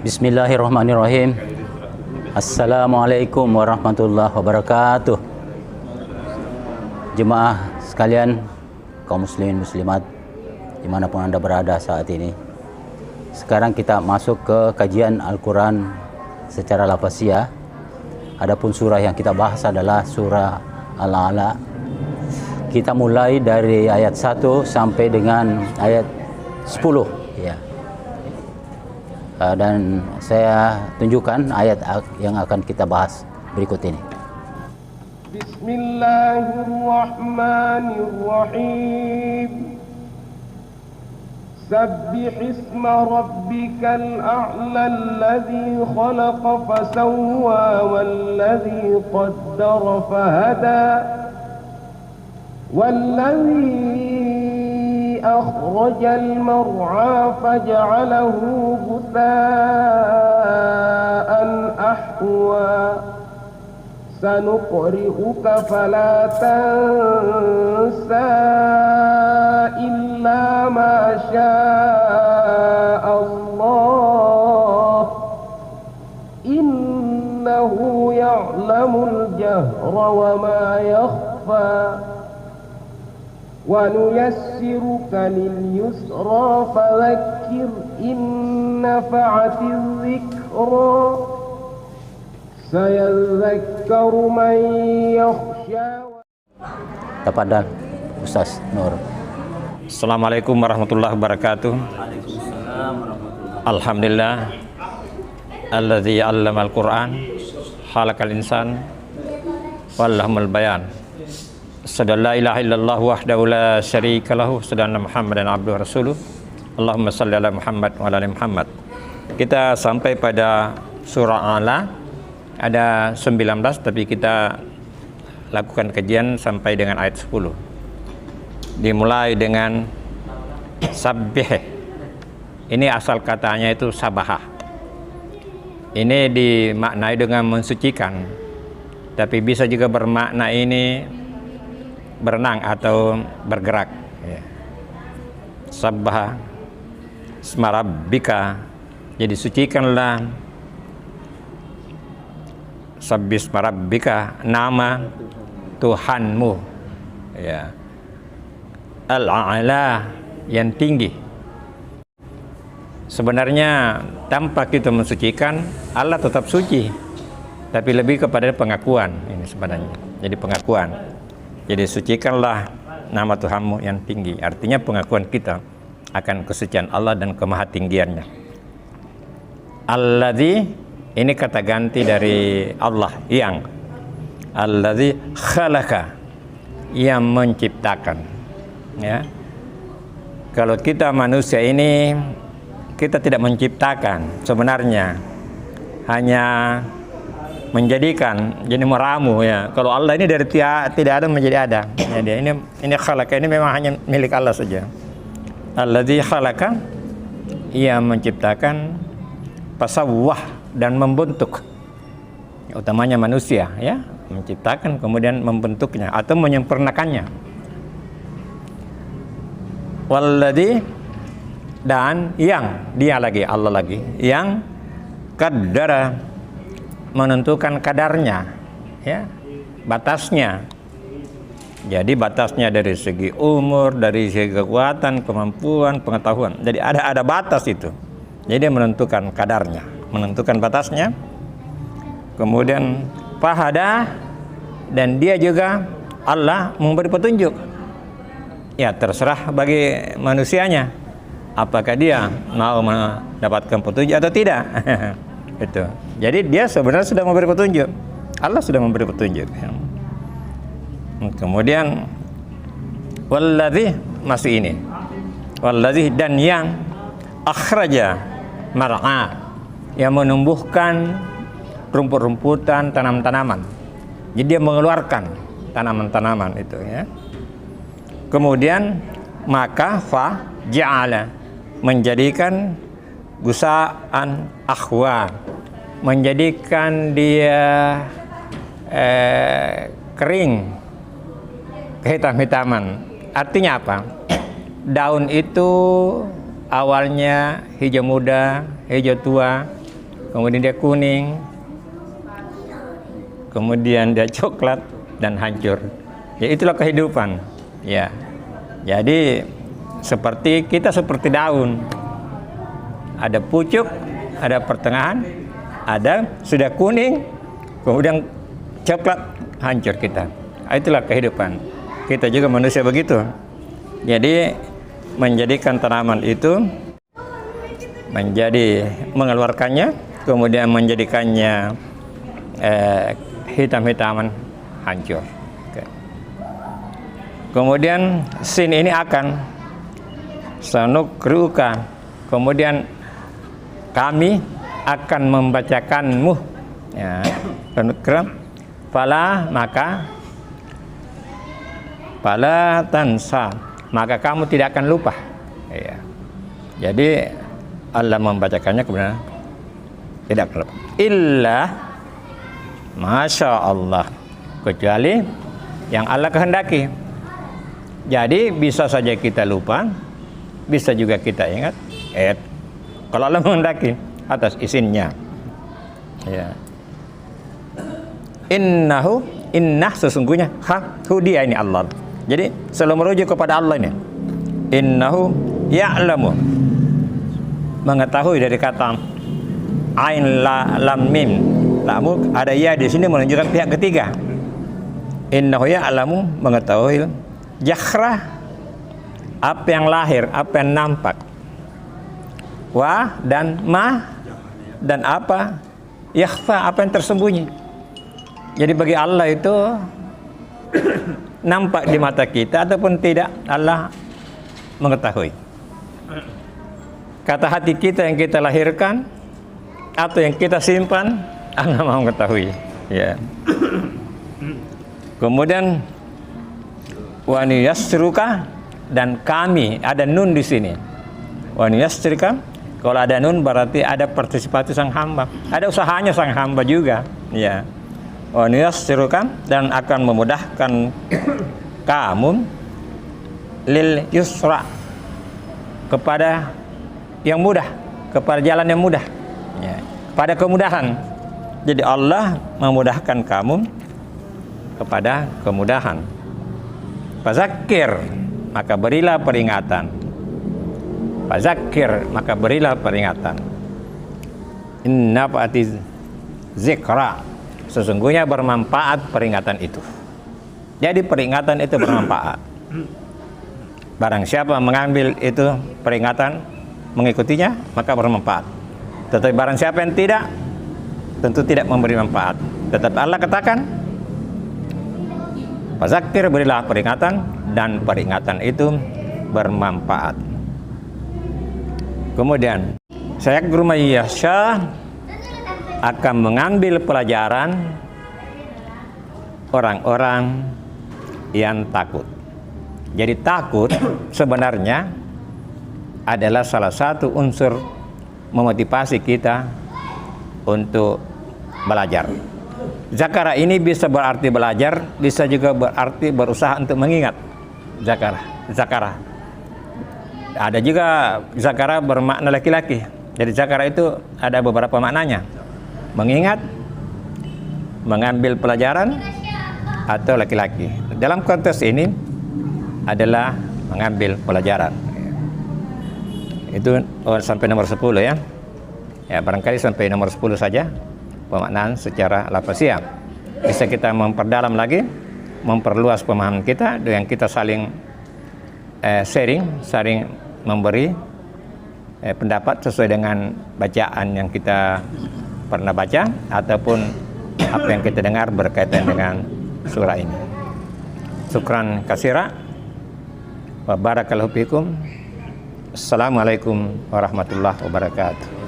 Bismillahirrahmanirrahim. Assalamualaikum warahmatullahi wabarakatuh. Jemaah sekalian, kaum muslimin muslimat dimanapun anda berada saat ini. Sekarang kita masuk ke kajian Al-Quran secara lafaziyah. Adapun surah yang kita bahas adalah surah Al-A'la. Kita mulai dari ayat 1 sampai dengan ayat 10 ya. Dan saya tunjukkan ayat yang akan kita bahas berikut ini. Bismillahirrahmanirrahim. Sabbih isma rabbikal a'la alladhi khalaqa fasawwa walladhi qaddara fahada walladhi أخرج المرعى فجعله غثاء أحوى سنقرئك فلا تنسى إلا ما شاء الله إنه يعلم الجهر وما يخفى وَنُيَسِّرُكَ لِلْيُسْرَى فَذَكِّرْ إِن نَّفَعَتِ الذِّكْرَى سَيَذَّكَّرُ مَن يَخْشَى. Tafadhal Ustaz Nur. Assalamualaikum warahmatullahi wabarakatuh. Alhamdulillah alladzi 'allamal Qur'an khalaqal insan wallahumul bayan. Asyhadu la ilaha illallah wahdahu la syarika lahu, asyhadu anna Muhammadan abduhu rasuluh. Allahumma shalli ala Muhammad wa ala ali Muhammad. Kita sampai pada surah A'la. Ada 19 tapi kita lakukan kajian sampai dengan ayat 10. Dimulai dengan sabbih. Ini asal katanya itu sabaha. Ini dimaknai dengan mensucikan. Tapi bisa juga bermakna ini berenang atau bergerak ya. Sabbaha isma rabbika, jadi sucikanlah sabbih isma rabbika, nama Tuhanmu ya, al-a'la, yang tinggi. Sebenarnya tanpa kita mensucikan, Allah tetap suci, tapi lebih kepada pengakuan ini sebenarnya. Jadi pengakuan. Jadi sucikanlah nama Tuhanmu yang tinggi. Artinya pengakuan kita akan kesucian Allah dan kemahatinggiannya. Alladzi, ini kata ganti dari Allah, yang. Alladzi khalaqa, yang menciptakan. Ya. Kalau kita manusia ini, kita tidak menciptakan sebenarnya. Hanya menjadikan, jadi meramu ya. Kalau Allah ini dari tidak ada menjadi ada. Ya, dia ini khalaqa, ini memang hanya milik Allah saja. Alladzi khalaqa, ia menciptakan, fasawwah, dan membentuk. Ya, utamanya manusia ya, menciptakan kemudian membentuknya atau menyempurnakannya. Walladzi, dan yang, dia lagi, Allah lagi, yang qaddara, menentukan kadarnya ya, batasnya. Jadi batasnya dari segi umur, dari segi kekuatan, kemampuan, pengetahuan. Jadi ada batas itu. Jadi dia menentukan kadarnya, menentukan batasnya. Kemudian fahada, dan dia juga Allah memberi petunjuk. Ya terserah bagi manusianya apakah dia mau mendapatkan petunjuk atau tidak. Itu. Jadi dia sebenarnya sudah memberi petunjuk. Allah sudah memberi petunjuk. Kemudian walladzi, masih ini. Walladzi, dan yang akhraja mar'a, yang menumbuhkan rumput-rumputan, tanam-tanaman. Jadi dia mengeluarkan tanaman-tanaman itu ya. Kemudian maka fa ja'ala, menjadikan gusaan akhwa, menjadikan dia kering, kehitam-hitaman. Artinya apa? Daun itu awalnya hijau muda, hijau tua, kemudian dia kuning, kemudian dia coklat dan hancur. Ya itulah kehidupan. Ya. Jadi kita seperti daun. Ada pucuk, ada pertengahan, ada sudah kuning, kemudian coklat, hancur kita. Itulah kehidupan. Kita juga manusia begitu. Jadi menjadikan tanaman itu mengeluarkannya, kemudian menjadikannya hitam-hitaman, hancur. Oke. Kemudian sin ini akan sanukruka, kemudian kami akan membacakanmu, ya, fala tansa, maka kamu tidak akan lupa. Ya. Jadi Allah membacakannya kemudian tidak akan lupa. Illa masya Allah, kecuali yang Allah kehendaki. Jadi bisa saja kita lupa, bisa juga kita ingat. Kalau Allah menghendaki atas izinnya. Ya. Innah sesungguhnya dia ini Allah. Jadi selalu merujuk kepada Allah ini. Innahu ya'lamu, mengetahui dari kata ain lam mim. Lamu ada ya di sini menunjukkan pihak ketiga. Innahu ya'lamu, mengetahui jahra, apa yang lahir, apa yang nampak. Wa dan ma, dan apa yakhfa, apa yang tersembunyi. Jadi bagi Allah itu nampak di mata kita ataupun tidak, Allah mengetahui. Kata hati kita yang kita lahirkan atau yang kita simpan, Allah mengetahui. Ya. Kemudian wa niyassruka, dan kami, ada nun di sini. Wa niyassruka, kalau ada nun berarti ada partisipasi sang hamba, ada usahanya sang hamba juga. Ya. Wa niyassruka, dan akan memudahkan kamu lil yusra, kepada yang mudah, kepada jalan yang mudah, ya, pada kemudahan. Jadi Allah memudahkan kamu kepada kemudahan. Fazakir, maka berilah peringatan. Fazakir, maka berilah peringatan. Inna fa'ati zikra, sesungguhnya bermanfaat peringatan itu. Jadi peringatan itu bermanfaat. Barang siapa mengambil itu peringatan, mengikutinya, maka bermanfaat. Tetapi barang siapa yang tidak, tentu tidak memberi manfaat. Tetapi Allah katakan, fazakir, berilah peringatan, dan peringatan itu bermanfaat. Kemudian saya Gurumayyasya akan mengambil pelajaran orang-orang yang takut. Jadi takut sebenarnya adalah salah satu unsur memotivasi kita untuk belajar. Zakara ini bisa berarti belajar, bisa juga berarti berusaha untuk mengingat. Zakara. Ada juga zakara bermakna laki-laki. Jadi zakara itu ada beberapa maknanya. Mengingat, mengambil pelajaran, atau laki-laki. Dalam konteks ini adalah mengambil pelajaran. Itu sampai nomor 10 ya. Ya, barangkali sampai nomor 10 saja pemaknaan secara lafaziyah. Bisa kita memperdalam lagi, memperluas pemahaman kita dengan kita saling saling memberi pendapat sesuai dengan bacaan yang kita pernah baca ataupun apa yang kita dengar berkaitan dengan surah ini. Syukran katsira wa barakallahu fikum. Assalamualaikum warahmatullahi wabarakatuh.